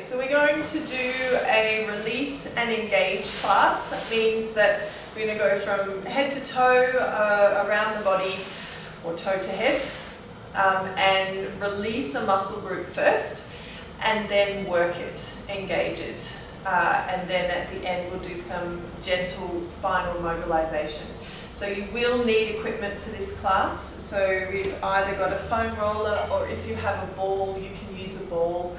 so we're going to do a release and engage class. That means that we're going to go from head to toe around the body, or toe to head, and release a muscle group first, and then work it, engage it. And then at the end we'll do some gentle spinal mobilization. So you will need equipment for this class. So we've either got a foam roller, or if you have a ball, you can use a ball.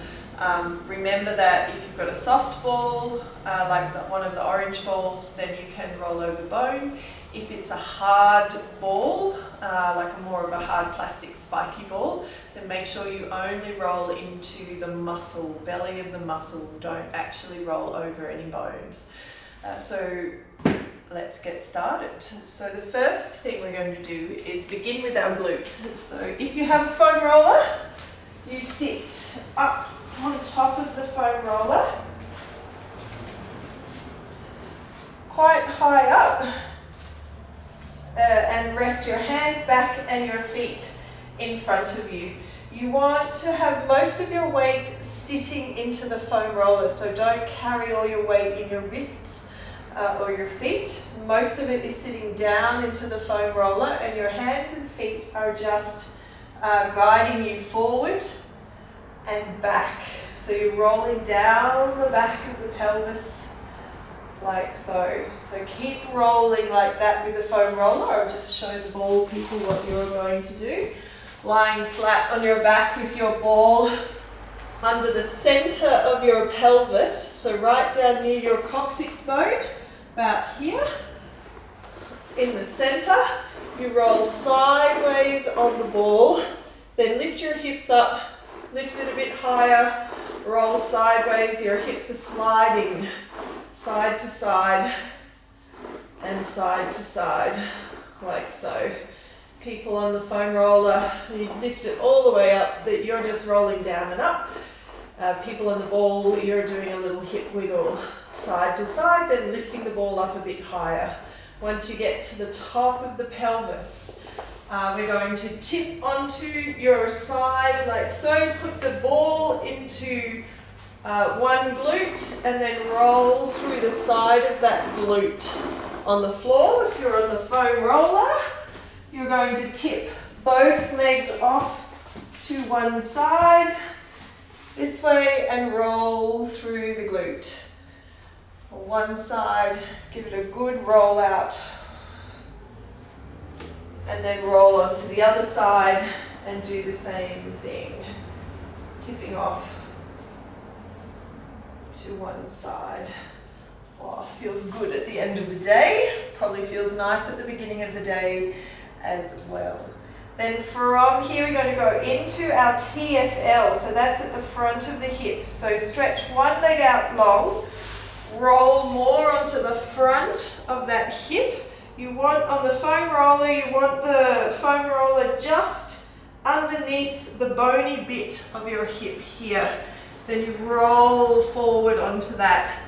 Remember that if you've got a soft ball, like one of the orange balls, then you can roll over bone. If it's a hard ball, like more of a hard plastic spiky ball, then make sure you only roll into the muscle, belly of the muscle. Don't actually roll over any bones. So let's get started. So the first thing we're going to do is begin with our glutes. So if you have a foam roller, you sit up on top of the foam roller, quite high up, and rest your hands back and your feet in front of you. You want to have most of your weight sitting into the foam roller, so don't carry all your weight in your wrists or your feet. Most of it is sitting down into the foam roller, and your hands and feet are just guiding you forward and back. So you're rolling down the back of the pelvis like so. So keep rolling like that with the foam roller. I'll just show the ball people what you're going to do. Lying flat on your back with your ball under the center of your pelvis, so right down near your coccyx bone, about here. In the center, you roll sideways on the ball, then lift your hips up, lift it a bit higher, roll sideways, your hips are sliding side to side and side to side, like so. People on the foam roller, you lift it all the way up, that you're just rolling down and up. People on the ball, you're doing a little hip wiggle side to side, then lifting the ball up a bit higher. Once you get to the top of the pelvis, we're going to tip onto your side like so. Put the ball into one glute and then roll through the side of that glute on the floor. If you're on the foam roller, you're going to tip both legs off to one side this way and roll through the glute. One side, give it a good roll out, and then roll onto the other side and do the same thing. Tipping off to one side. Oh, feels good at the end of the day. Probably feels nice at the beginning of the day as well. Then from here we're going to go into our TFL, so that's at the front of the hip. So stretch one leg out long, roll more onto the front of that hip. You want, on the foam roller, you want the foam roller just underneath the bony bit of your hip here. Then you roll forward onto that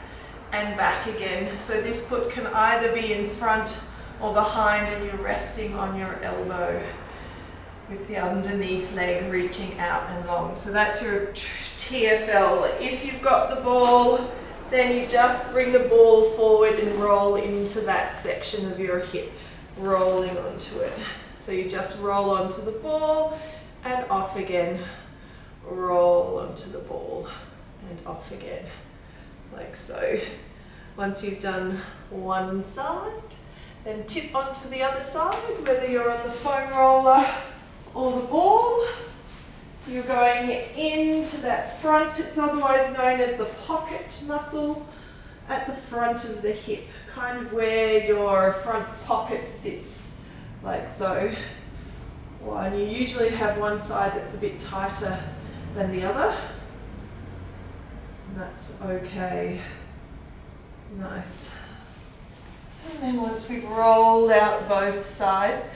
and back again. So this foot can either be in front or behind, and you're resting on your elbow with the underneath leg reaching out and long. So that's your TFL. If you've got the ball, then you just bring the ball forward and roll into that section of your hip, rolling onto it. So you just roll onto the ball and off again, roll onto the ball and off again, like so. Once you've done one side, then tip onto the other side, whether you're on the foam roller or the ball. You're going into that front, it's otherwise known as the pocket muscle at the front of the hip, kind of where your front pocket sits, like so. And you usually have one side that's a bit tighter than the other. And that's okay. Nice. And then once we've rolled out both sides,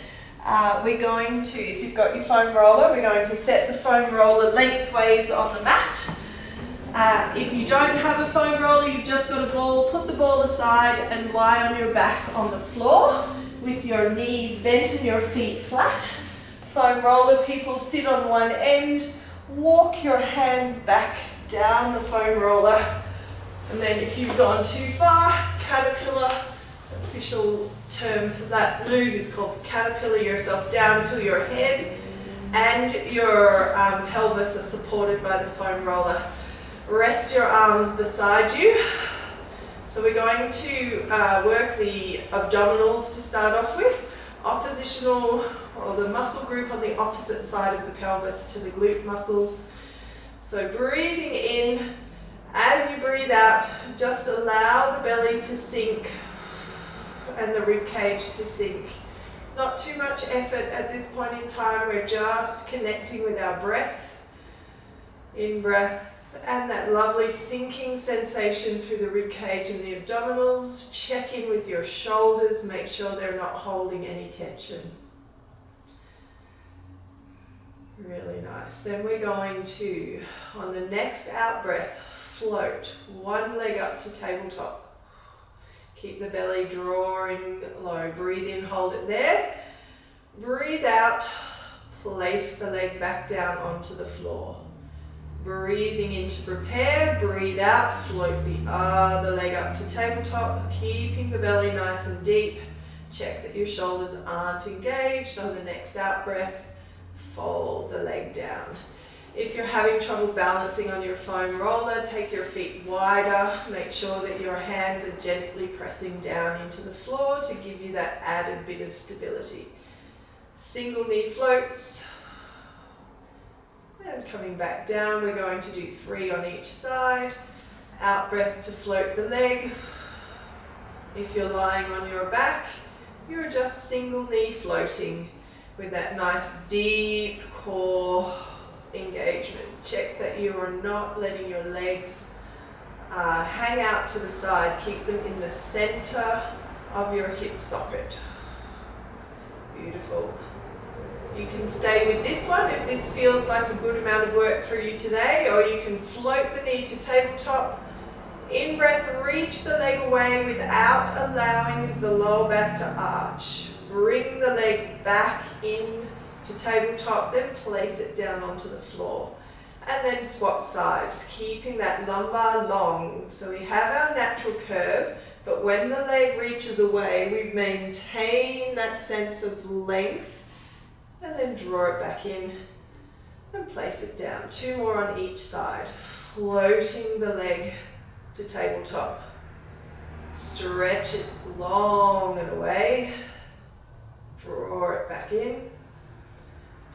we're going to, if you've got your foam roller, we're going to set the foam roller lengthways on the mat. If you don't have a foam roller, you've just got a ball, put the ball aside and lie on your back on the floor with your knees bent and your feet flat. Foam roller people, sit on one end, walk your hands back down the foam roller. And then if you've gone too far, caterpillar, the official term for that move is called caterpillar yourself down till your head and your pelvis are supported by the foam roller. Rest your arms beside you. So we're going to work the abdominals to start off with. Oppositional, or the muscle group on the opposite side of the pelvis to the glute muscles. So breathing in, as you breathe out, just allow the belly to sink and the rib cage to sink. Not too much effort at this point in time, we're just connecting with our breath. In breath, and that lovely sinking sensation through the rib cage and the abdominals. Check in with your shoulders, make sure they're not holding any tension. Really nice. Then we're going to, on the next out breath, float one leg up to tabletop. Keep the belly drawing low. Breathe in, hold it there. Breathe out, place the leg back down onto the floor. Breathing in to prepare, breathe out, float the other leg up to tabletop, keeping the belly nice and deep. Check that your shoulders aren't engaged. On the next out breath, fold the leg down. If you're having trouble balancing on your foam roller, take your feet wider. Make sure that your hands are gently pressing down into the floor to give you that added bit of stability. Single knee floats. And coming back down, we're going to do 3 on each side. Out breath to float the leg. If you're lying on your back, you're just single knee floating with that nice deep core engagement. Check that you are not letting your legs hang out to the side. Keep them in the center of your hip socket. Beautiful. You can stay with this one if this feels like a good amount of work for you today, or you can float the knee to tabletop. In breath, reach the leg away without allowing the lower back to arch. Bring the leg back in to tabletop, then place it down onto the floor. And then swap sides, keeping that lumbar long. So we have our natural curve, but when the leg reaches away, we maintain that sense of length, and then draw it back in and place it down. 2 more on each side, floating the leg to tabletop. Stretch it long and away. Draw it back in.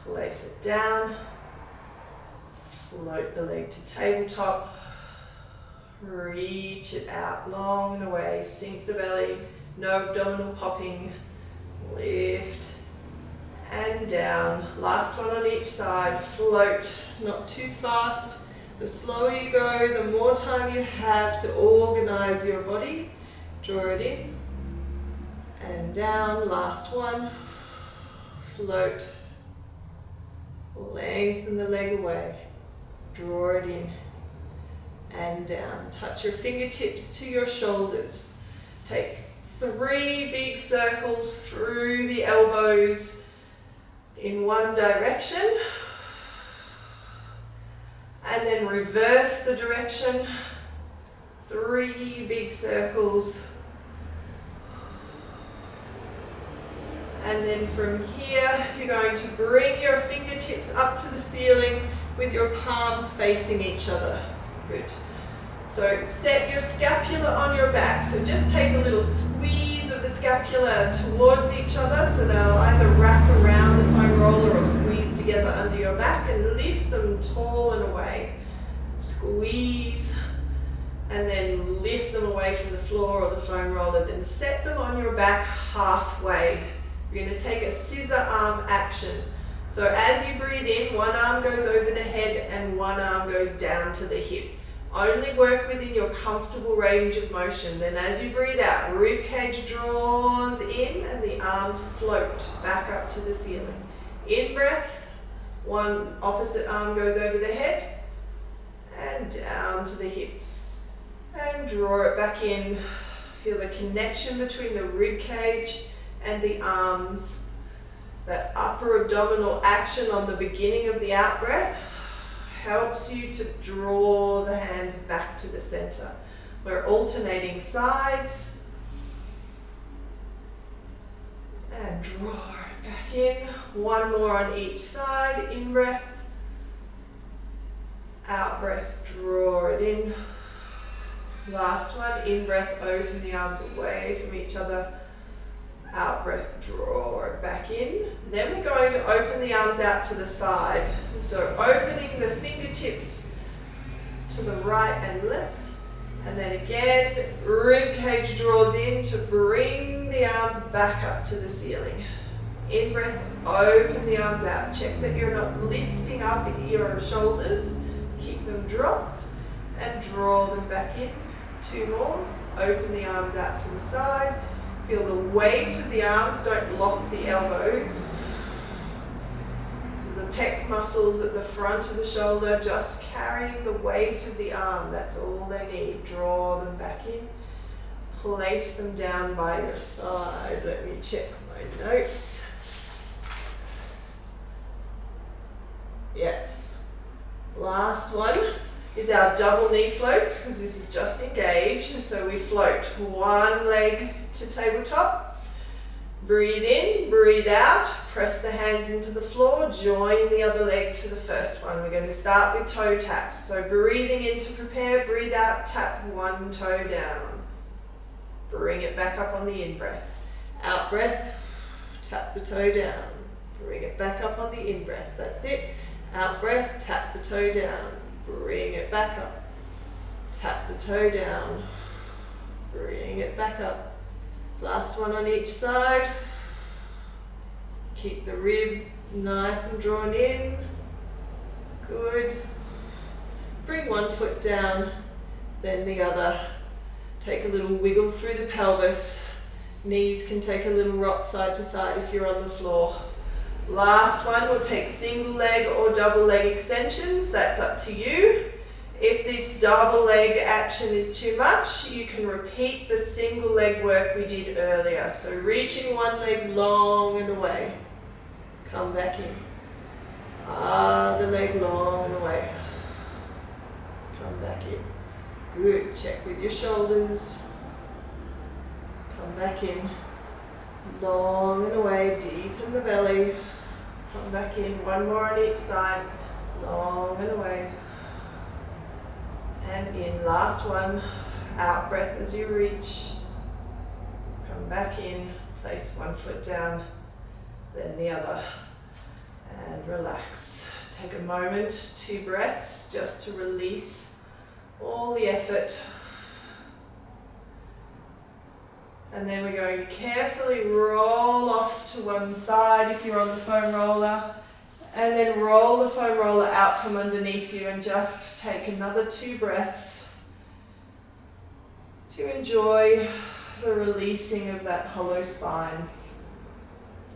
Place it down. Float the leg to tabletop. Reach it out long and away. Sink the belly. No abdominal popping. Lift and down. Last one on each side. Float, not too fast. The slower you go, the more time you have to organize your body. Draw it in and down. Last one. Float. Lengthen the leg away. Draw it in and down. Touch your fingertips to your shoulders. Take 3 big circles through the elbows in one direction, and then reverse the direction. 3 big circles. And then from here, you're going to bring your fingertips up to the ceiling with your palms facing each other. Good. So set your scapula on your back. So just take a little squeeze of the scapula towards each other, so they'll either wrap around the foam roller or squeeze together under your back, and lift them tall and away. Squeeze, and then lift them away from the floor or the foam roller. Then set them on your back halfway. You're going to take a scissor arm action. So as you breathe in, one arm goes over the head and one arm goes down to the hip. Only work within your comfortable range of motion. Then as you breathe out, rib cage draws in and the arms float back up to the ceiling. In breath, one opposite arm goes over the head and down to the hips. And draw it back in. Feel the connection between the rib cage and the arms. That upper abdominal action on the beginning of the out breath. helps you to draw the hands back to the center. We're alternating sides. And draw it back in. One more on each side. In breath. Out breath, draw it in. Last one, in breath, open the arms away from each other. Out breath, draw it back in. Then we're going to open the arms out to the side. So opening the fingertips to the right and left. And then again, rib cage draws in to bring the arms back up to the ceiling. In breath, open the arms out. Check that you're not lifting up your shoulders. Keep them dropped and draw them back in. Two more. Open the arms out to the side. Feel the weight of the arms. Don't lock the elbows. So the pec muscles at the front of the shoulder just carrying the weight of the arm. That's all they need. Draw them back in. Place them down by your side. Let me check my notes. Yes. Last one is our double knee floats, because this is just engaged. So we float one leg to tabletop. Breathe in, breathe out. Press the hands into the floor. Join the other leg to the first one. We're going to start with toe taps. So breathing in to prepare, breathe out, tap one toe down. Bring it back up on the in-breath. Out breath, tap the toe down. Bring it back up on the in-breath. That's it. Out breath, tap the toe down. Bring it back up. Tap the toe down. Bring it back up. Last one on each side. Keep the rib nice and drawn in. Good. Bring one foot down, then the other. Take a little wiggle through the pelvis. Knees can take a little rock side to side if you're on the floor. Last one, we'll take single leg or double leg extensions. That's up to you. If this double leg action is too much, you can repeat the single leg work we did earlier. So reaching one leg long and away. Come back in. Other leg long and away. Come back in. Good. Check with your shoulders. Come back in. Long and away. Deepen the belly. Come back in. One more on each side. Long and away. And in. Last one. Out breath as you reach. Come back in. Place one foot down, then the other. And relax. Take a moment, 2 breaths, just to release all the effort. And then we're going to carefully roll off to one side if you're on the foam roller. And then roll the foam roller out from underneath you and just take another 2 breaths to enjoy the releasing of that hollow spine.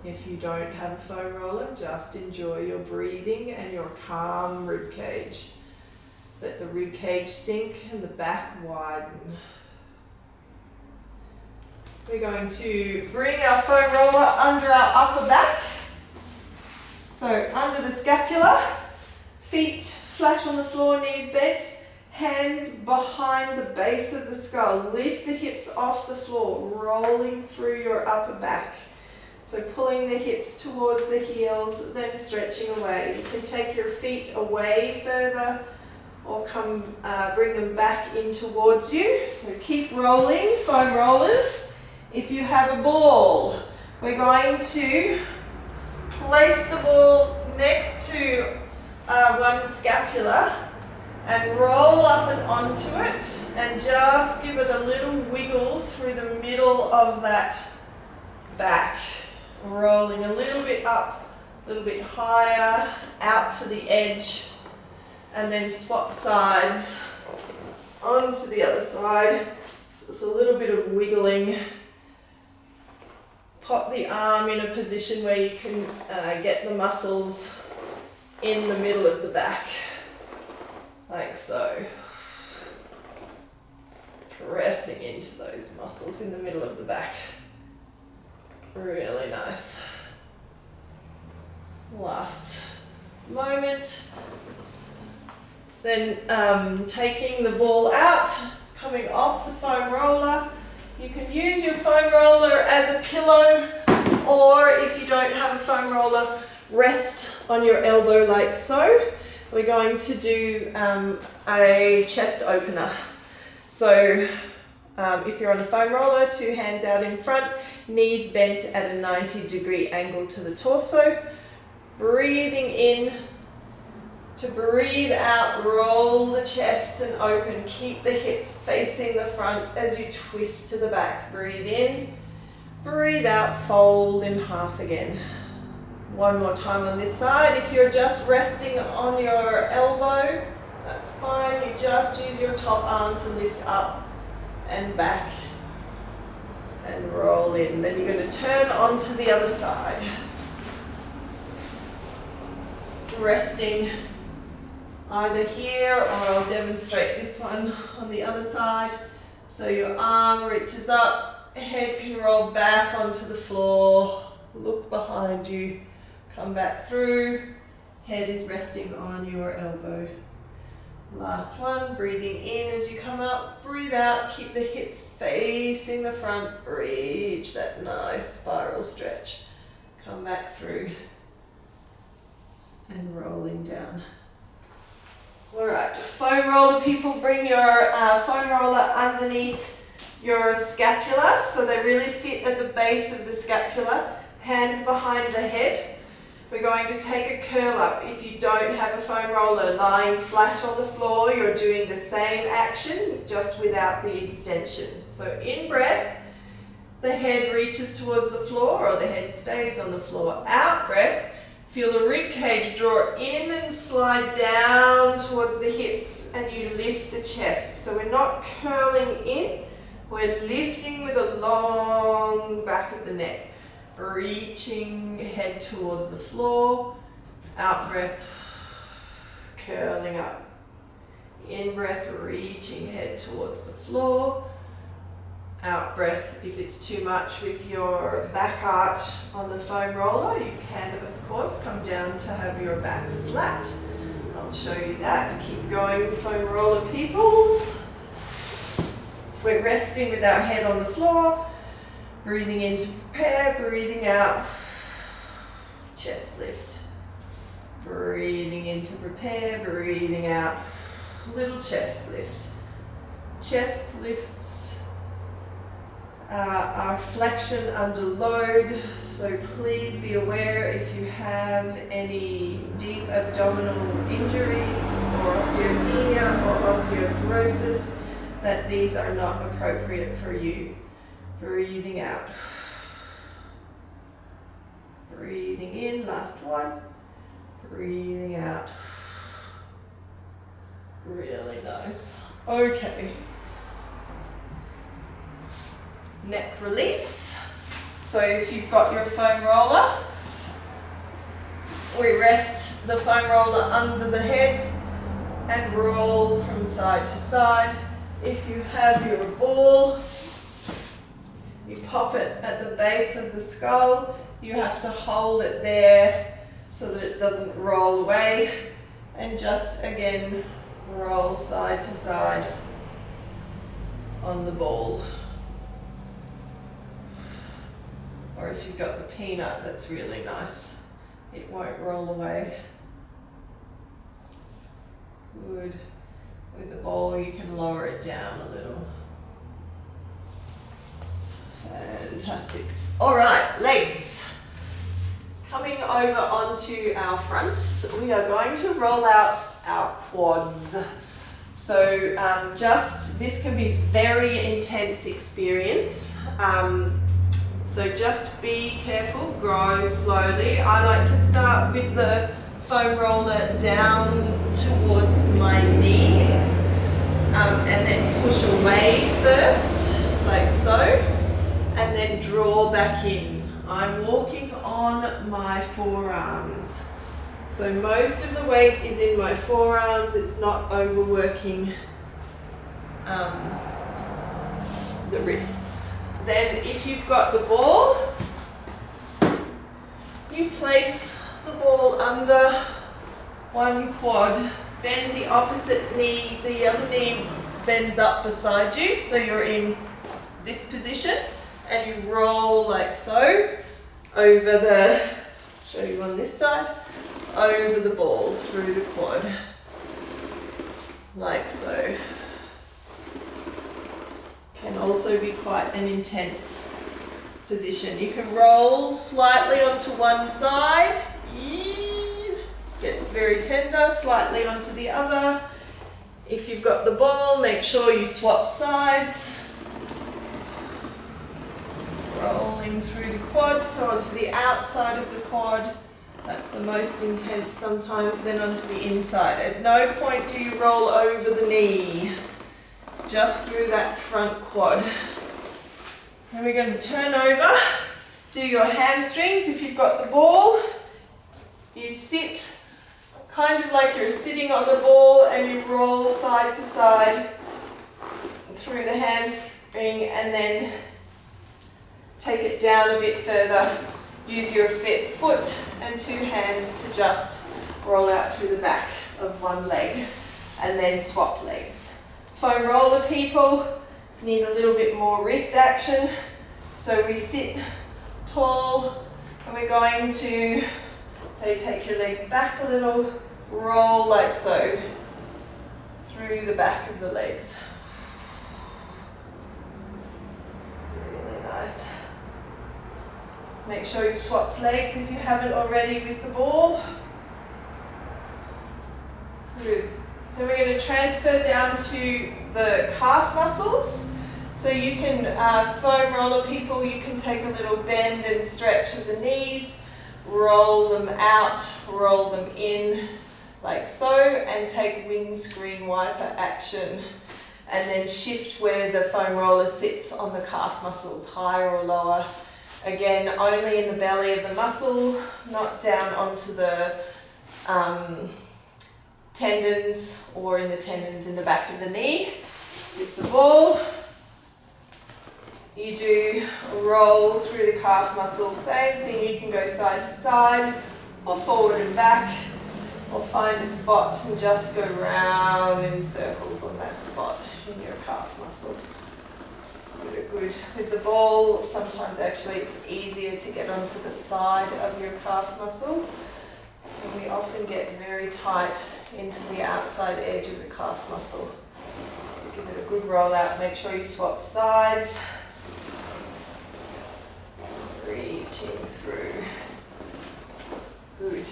If you don't have a foam roller, just enjoy your breathing and your calm rib cage. Let the rib cage sink and the back widen. We're going to bring our foam roller under our upper back. So under the scapula, feet flat on the floor, knees bent, hands behind the base of the skull. Lift the hips off the floor, rolling through your upper back. So pulling the hips towards the heels, then stretching away. You can take your feet away further or bring them back in towards you. So keep rolling, foam rollers. If you have a ball, we're going to place the ball next to one scapula and roll up and onto it and just give it a little wiggle through the middle of that back. Rolling a little bit up, a little bit higher, out to the edge, and then swap sides onto the other side. So it's a little bit of wiggling. Pop the arm in a position where you can get the muscles in the middle of the back, like so. Pressing into those muscles in the middle of the back. Really nice. Last moment. Then taking the ball out, coming off the foam roller. You can use your foam roller as a pillow, or if you don't have a foam roller, rest on your elbow like so. We're going to do a chest opener. So if you're on a foam roller, 2 hands out in front, knees bent at a 90-degree angle to the torso. Breathing in. To breathe out, roll the chest and open. Keep the hips facing the front as you twist to the back. Breathe in, breathe out, fold in half again. One more time on this side. If you're just resting on your elbow, that's fine. You just use your top arm to lift up and back and roll in. Then you're going to turn onto the other side. Resting either here, or I'll demonstrate this one on the other side. So your arm reaches up, head can roll back onto the floor, look behind you, come back through, head is resting on your elbow. Last one, breathing in as you come up, breathe out, keep the hips facing the front, reach that nice spiral stretch. Come back through and rolling down. Alright, foam roller people, bring your foam roller underneath your scapula, so they really sit at the base of the scapula, hands behind the head. We're going to take a curl up. If you don't have a foam roller, lying flat on the floor, you're doing the same action, just without the extension. So in breath, the head reaches towards the floor, or the head stays on the floor. Out breath, feel the rib cage draw in and slide down towards the hips, and you lift the chest. So we're not curling in, we're lifting with a long back of the neck. Reaching head towards the floor. Out breath, curling up. In breath, reaching head towards the floor. Out breath, if it's too much with your back arch on the foam roller, you can of course come down to have your back flat. I'll show you that. Keep going, foam roller peoples. We're resting with our head on the floor. Breathing in to prepare, breathing out, chest lift. Breathing in to prepare, breathing out, little chest lift. Chest lifts are flexion under load, so please be aware if you have any deep abdominal injuries or osteopenia or osteoporosis that these are not appropriate for you. Breathing out. Breathing in, last one. Breathing out. Really nice. Okay. Neck release. So if you've got your foam roller, we rest the foam roller under the head and roll from side to side. If you have your ball, you pop it at the base of the skull. You have to hold it there so that it doesn't roll away, and just again roll side to side on the ball. Or if you've got the peanut, that's really nice. It won't roll away. Good. With the ball, you can lower it down a little. Fantastic. All right, legs. Coming over onto our fronts, we are going to roll out our quads. So this can be very intense experience. So just be careful, grow slowly. I like to start with the foam roller down towards my knees and then push away first, like so, and then draw back in. I'm walking on my forearms. So most of the weight is in my forearms. It's not overworking the wrists. Then if you've got the ball, you place the ball under one quad bend the opposite knee, the other knee bends up beside you, so you're in this position, and you roll like so over the, show you on this side, over the ball through the quad, like so. Can also be quite an intense position. You can roll slightly onto one side, gets very tender, slightly onto the other. If you've got the ball, make sure you swap sides. Rolling through the quad, so onto the outside of the quad. That's the most intense sometimes, then onto the inside. At no point do you roll over the knee, just through that front quad. Then we're going to turn over, do your hamstrings. If you've got the ball, you sit kind of like you're sitting on the ball, and you roll side to side through the hamstring, and then take it down a bit further. Use your foot and two hands to just roll out through the back of one leg, and then swap legs. Foam roller people need a little bit more wrist action. So we sit tall, and we're going to, so take your legs back a little, roll like so through the back of the legs. Really nice. Make sure you've swapped legs if you haven't already with the ball. Good. Then we're going to transfer down to the calf muscles. So you can, foam roller people, you can take a little bend and stretch of the knees, roll them out, roll them in, like so, and take windscreen wiper action. And then shift where the foam roller sits on the calf muscles, higher or lower. Again, only in the belly of the muscle, not down onto the tendons or in the tendons in the back of the knee. With the ball, you do a roll through the calf muscle. Same thing, you can go side to side or forward and back, or find a spot and just go round in circles on that spot in your calf muscle. Good. With the ball, sometimes actually it's easier to get onto the side of your calf muscle. And we often get very tight into the outside edge of the calf muscle. Give it a good roll out, make sure you swap sides. Reaching through. Good.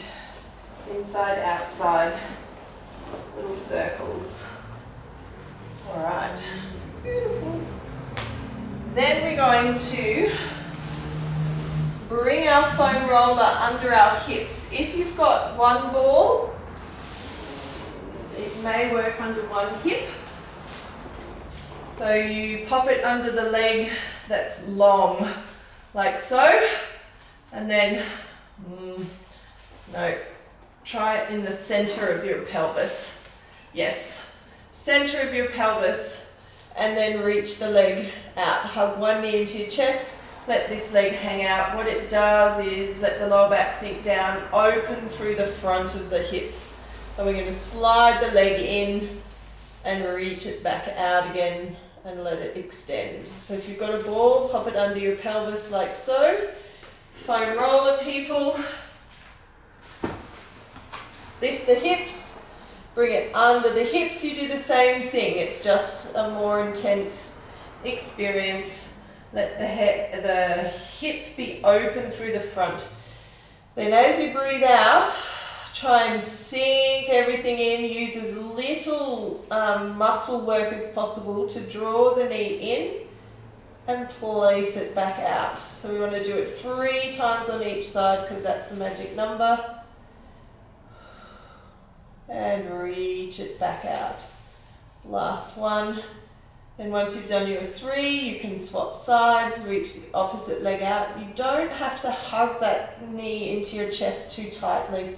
Inside, outside, little circles. All right. Beautiful. Then we're going to bring our foam roller under our hips. If you've got one ball, it may work under one hip. So you pop it under the leg that's long, like so, and then, no, try it in the center of your pelvis. Yes, center of your pelvis. And then reach the leg out. Hug one knee into your chest, let this leg hang out. What it does is let the lower back sink down, open through the front of the hip. And we're going to slide the leg in and reach it back out again and let it extend. So if you've got a ball, pop it under your pelvis like so. Foam roller people. Lift the hips. Bring it under the hips, you do the same thing. It's just a more intense experience. Let the hip be open through the front. Then as you breathe out, try and sink everything in. Use as little muscle work as possible to draw the knee in and place it back out. So we want to do it 3 times on each side because that's the magic number. And reach it back out. Last one. And once you've done your 3, you can swap sides, reach the opposite leg out. You don't have to hug that knee into your chest too tightly.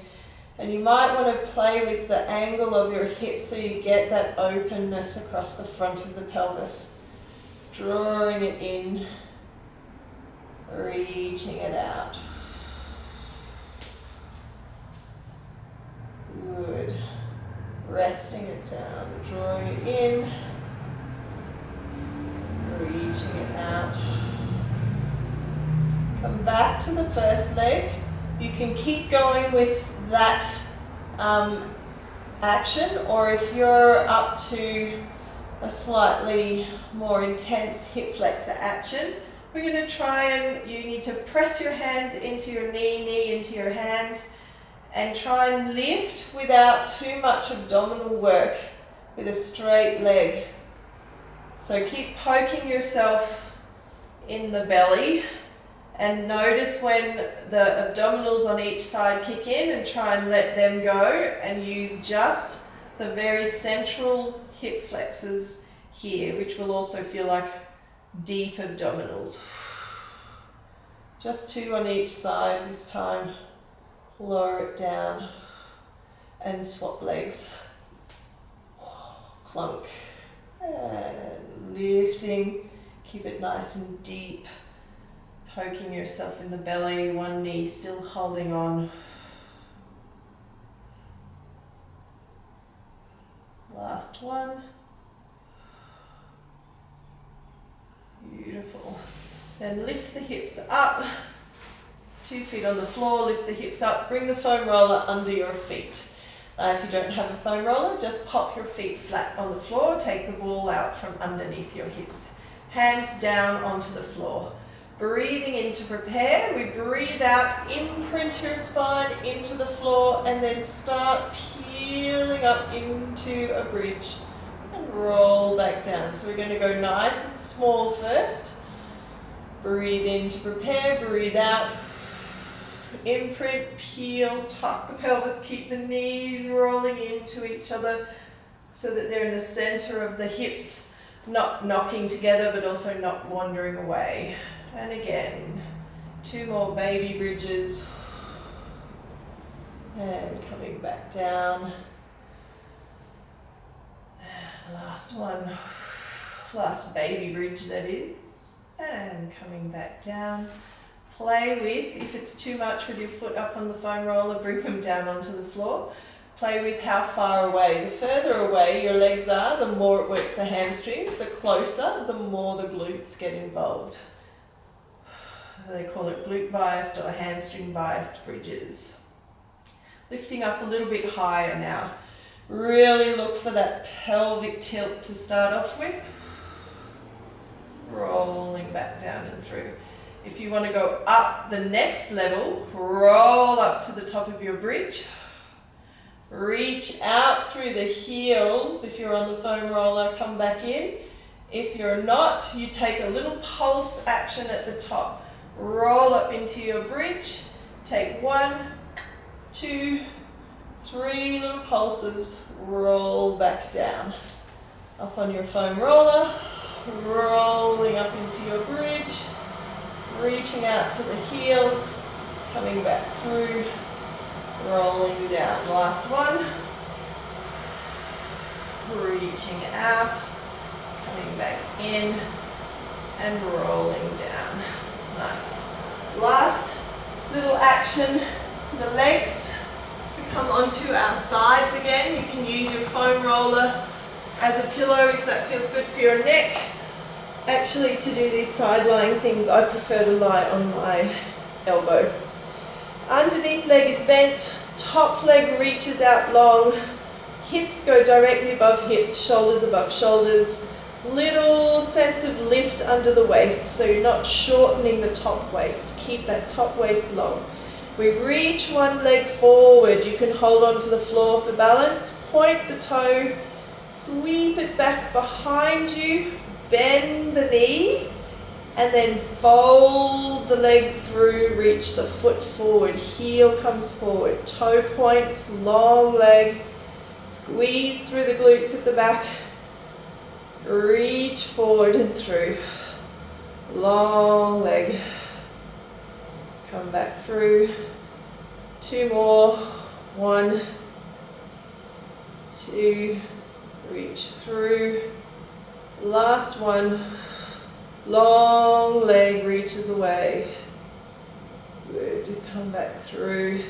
And you might want to play with the angle of your hip so you get that openness across the front of the pelvis. Drawing it in, reaching it out. Good. resting it down, drawing it in, reaching it out. Come back to the first leg. You can keep going with that action, or if you're up to a slightly more intense hip flexor action, we're going to try and you need to press your hands into your knee into your hands, and try and lift without too much abdominal work with a straight leg. So keep poking yourself in the belly and notice when the abdominals on each side kick in, and try and let them go and use just the very central hip flexors here, which will also feel like deep abdominals. Just 2 on each side this time. Lower it down and swap legs. Clunk. And lifting. Keep it nice and deep. Poking yourself in the belly, one knee still holding on. Last one. Beautiful. Then lift the hips up. 2 feet on the floor, lift the hips up, bring the foam roller under your feet. If you don't have a foam roller, just pop your feet flat on the floor, take the ball out from underneath your hips. Hands down onto the floor. Breathing in to prepare, we breathe out, imprint your spine into the floor, and then start peeling up into a bridge and roll back down. So we're going to go nice and small first. Breathe in to prepare, breathe out. Imprint, peel, tuck the pelvis, keep the knees rolling into each other so that they're in the center of the hips, not knocking together but also not wandering away. And again, 2 more baby bridges. And coming back down. Last one. Last baby bridge, that is. And coming back down. Play with, if it's too much with your foot up on the foam roller, bring them down onto the floor. Play with how far away. The further away your legs are, the more it works the hamstrings. The closer, the more the glutes get involved. They call it glute biased or hamstring biased bridges. Lifting up a little bit higher now. Really look for that pelvic tilt to start off with. Rolling back down and through. If you want to go up the next level, roll up to the top of your bridge. Reach out through the heels. If you're on the foam roller, come back in. If you're not, you take a little pulse action at the top. Roll up into your bridge. Take 1, 2, 3 little pulses. Roll back down. Up on your foam roller. Rolling up into your bridge. Reaching out to the heels. Coming back through. Rolling down. Last one. Reaching out. Coming back in. And rolling down. Nice. Last little action for the legs. We come onto our sides again. You can use your foam roller as a pillow if that feels good for your neck. Actually, to do these side lying things, I prefer to lie on my elbow. Underneath leg is bent, top leg reaches out long, hips go directly above hips, shoulders above shoulders. Little sense of lift under the waist, so you're not shortening the top waist. Keep that top waist long. We reach one leg forward. You can hold on to the floor for balance. Point the toe, sweep it back behind you, bend the knee, and then fold the leg through, reach the foot forward, heel comes forward, toe points, long leg, squeeze through the glutes at the back. Reach forward and through. Long leg. Come back through. 2 more. 1, 2. Reach through. Last one. Long leg reaches away. Good. Come back through.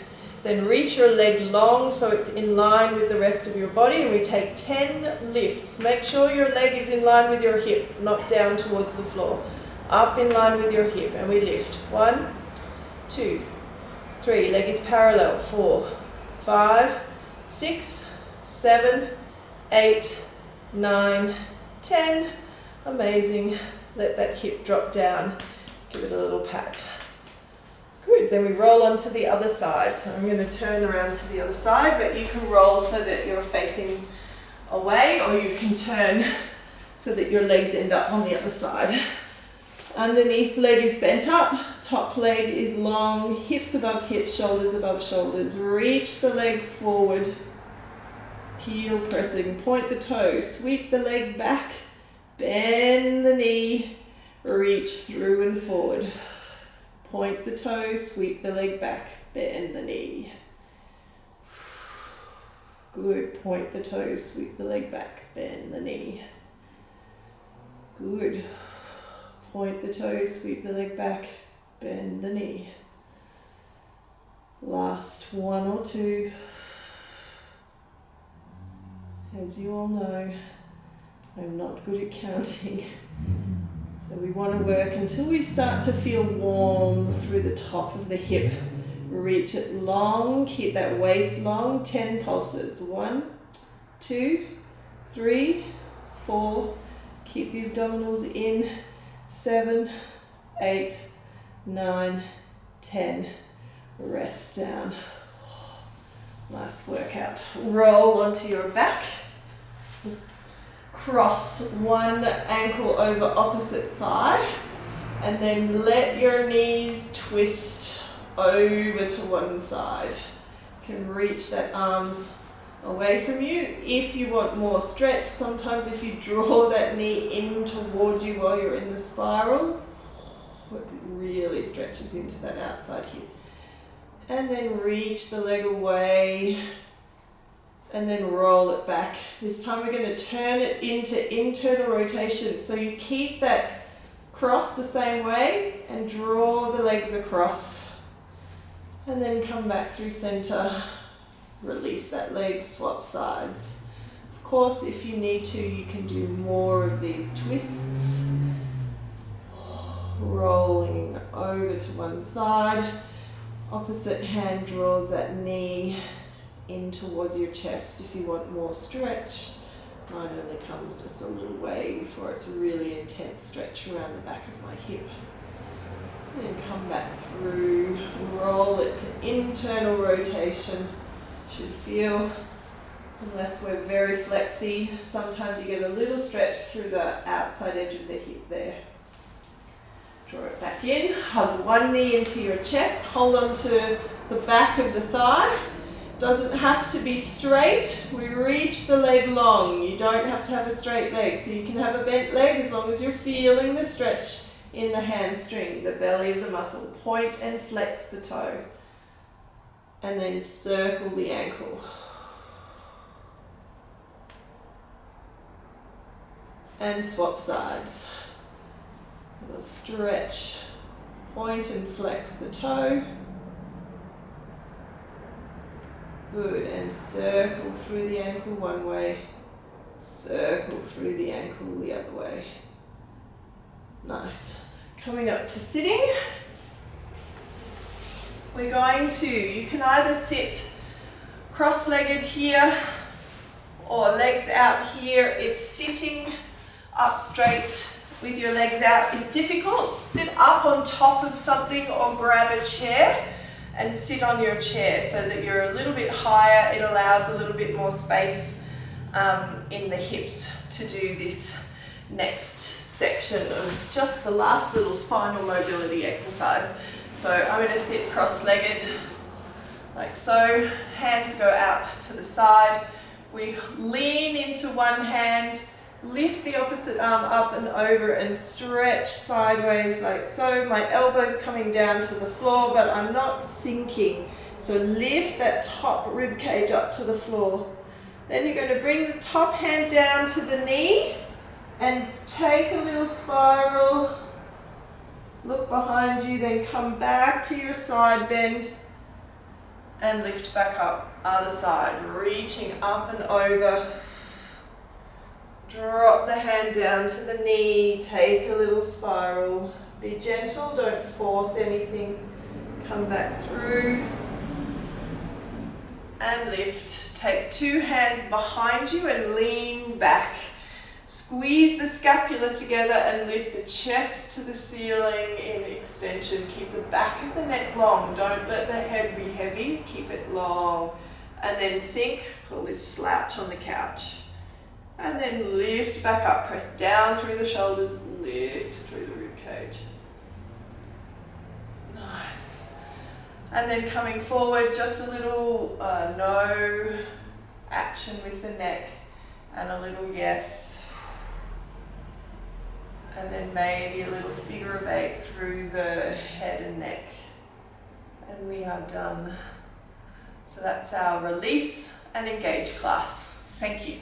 Then reach your leg long so it's in line with the rest of your body, and we take 10 lifts. Make sure your leg is in line with your hip, not down towards the floor. Up in line with your hip, and we lift. 1, 2, 3, leg is parallel. 4, 5, 6, 7, 8, 9, 10. Amazing. Let that hip drop down. Give it a little pat. Good, then we roll onto the other side. So I'm going to turn around to the other side, but you can roll so that you're facing away, or you can turn so that your legs end up on the other side. Underneath leg is bent up, top leg is long, hips above hips, shoulders above shoulders. Reach the leg forward, heel pressing, point the toes, sweep the leg back, bend the knee, reach through and forward. Point the toes, sweep the leg back, bend the knee. Good, point the toes, sweep the leg back, bend the knee. Good. Point the toes, sweep the leg back, bend the knee. Last 1 or 2. As you all know, I'm not good at counting. So we want to work until we start to feel warm through the top of the hip. Reach it long, keep that waist long, 10 pulses. 1, 2, 3, 4. Keep the abdominals in. 7, 8, 9, 10. Rest down. Nice workout. Roll onto your back. Cross one ankle over opposite thigh, and then let your knees twist over to one side. You can reach that arm away from you if you want more stretch. Sometimes if you draw that knee in towards you while you're in the spiral, it really stretches into that outside hip. And then reach the leg away, and then roll it back. This time we're going to turn it into internal rotation. So you keep that cross the same way and draw the legs across. And then come back through center. Release that leg, swap sides. Of course, if you need to, you can do more of these twists. Rolling over to one side. Opposite hand draws that knee in towards your chest if you want more stretch. Mine only comes just a little way before it's a really intense stretch around the back of my hip. And then come back through, roll it to internal rotation. Should feel, unless we're very flexy, sometimes you get a little stretch through the outside edge of the hip there. Draw it back in, hug one knee into your chest, hold on to the back of the thigh. Doesn't have to be straight. We reach the leg long. You don't have to have a straight leg. So you can have a bent leg as long as you're feeling the stretch in the hamstring, the belly of the muscle. Point and flex the toe. And then circle the ankle. And swap sides. We'll stretch, point and flex the toe. Good, and circle through the ankle one way, circle through the ankle the other way. Nice. Coming up to sitting. We're going to, you can either sit cross-legged here or legs out here. If sitting up straight with your legs out is difficult, sit up on top of something or grab a chair and sit on your chair so that you're a little bit higher. It allows a little bit more space in the hips to do this next section of just the last little spinal mobility exercise. So I'm going to sit cross-legged like so. Hands go out to the side. We lean into one hand, lift the opposite arm up and over and stretch sideways like so. My elbow's coming down to the floor, but I'm not sinking. So lift that top rib cage up to the floor. Then you're going to bring the top hand down to the knee and take a little spiral. Look behind you, then come back to your side bend And lift back up, other side, reaching up and over. Drop the hand down to the knee, take a little spiral. Be gentle, don't force anything. Come back through. And lift. Take 2 hands behind you and lean back. Squeeze the scapula together and lift the chest to the ceiling in extension. Keep the back of the neck long. Don't let the head be heavy. Keep it long. And then sink. Call this slouch on the couch. And then lift back up. Press down through the shoulders. Lift through the ribcage. Nice. And then coming forward, just a little no action with the neck. And a little yes. And then maybe a little figure of 8 through the head and neck. And we are done. So that's our release and engage class. Thank you.